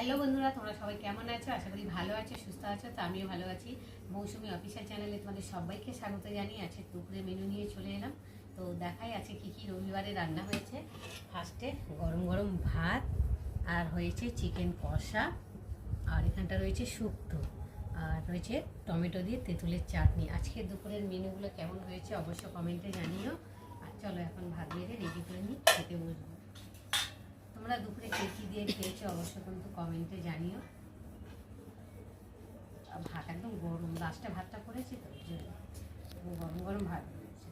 Hello বন্ধুরা, তোমরা সবাই কেমন আছো? আশা করি ভালো আছো, সুস্থ আছো। তো আমিও ভালো আছি। মৌসুমি অফিসিয়াল চ্যানেলে তোমাদের সবাইকে স্বাগত জানিয়ে আছে দুপুরে মেনু নিয়ে চলে এলাম। তো দেখাই আছে কি কি রবিবারে রান্না হয়েছে। ফার্স্টে গরম গরম ভাত, আর হয়েছে চিকেন কষা, আর এখানটা রয়েছে শুক্তো, আর রয়েছে টমেটো দিয়ে তেঁতুলের চাটনি। আজকে দুপুরের মেনুগুলো কেমন হয়েছে অবশ্য কমেন্টে জানিও। আর চলো এখন ভাত বেড়ে রেডি করে নিই, খেতে বসবো। তোমরা দুপুরে কে কী দিয়ে খেয়েছো অবশ্য কিন্তু কমেন্টে জানিও। ভাত একদম গরম, লাস্টে ভাতটা করেছি তো গরম গরম ভাত রয়েছে।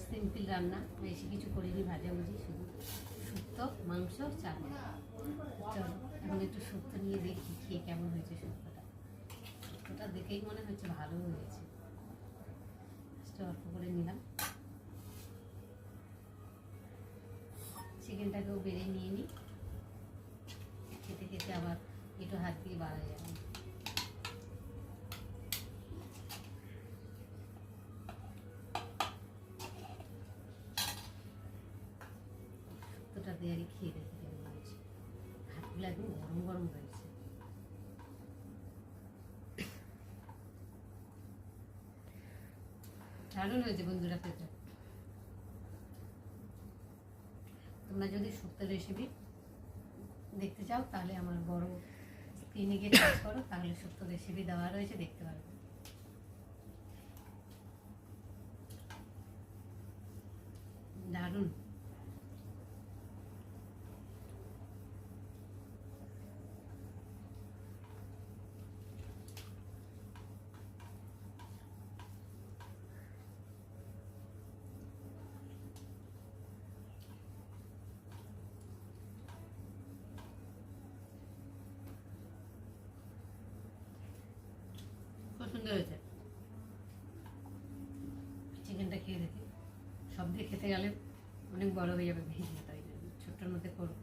সিম্পল রান্না, বেশি কিছু করিনি, ভাজাভুজি, শুধু শুক্তো, মাংস, চাটনি। চলো এখন একটু শুক্তো নিয়ে দেখি খেয়ে কেমন হয়েছে। শুক্তোটা দেখেই মনে হচ্ছে ভালো হয়েছে। অল্প করে নিলাম, চিকেনটাকেও বেড়ে নিয়ে নিই। খেতে খেতে আবার একটু হাত দিয়ে বাড়া যাবে। শুক্তোটা দিয়ে খেয়ে দেখি কেমন হয়েছে। ভাতগুলো একদম গরম গরম হয়েছে। দারুণ হয়েছে বন্ধুরা খেতে। তোমরা যদি শুক্তো রেসিপি দেখতে চাও তাহলে আমার বড় স্ক্রিনে গিয়ে টাচ করো, তাহলে শুক্তো রেসিপি দেওয়া রয়েছে, দেখতে পারবে। দারুণ। খুব সুন্দর হয়েছে। চিকেনটা খেয়ে দেখি। সব দিয়ে খেতে গেলে অনেক বড় হয়ে যাবে ভিডিও, তাই জন্য ছোট্টর মধ্যে করো।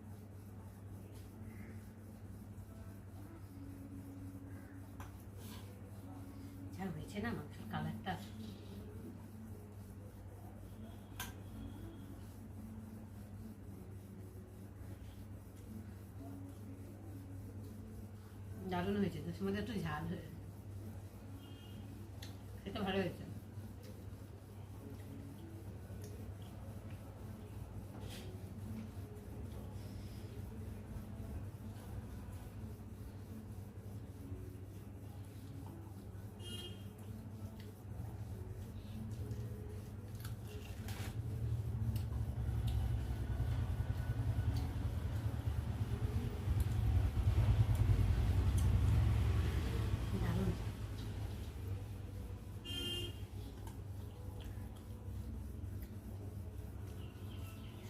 যা হয়েছে না মাংসের কালারটা, দারুণ হয়েছে। তার মধ্যে একটু ঝাল হয়েছে, খেতে ভালো হয়েছে।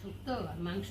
শুক্তো আর মাংস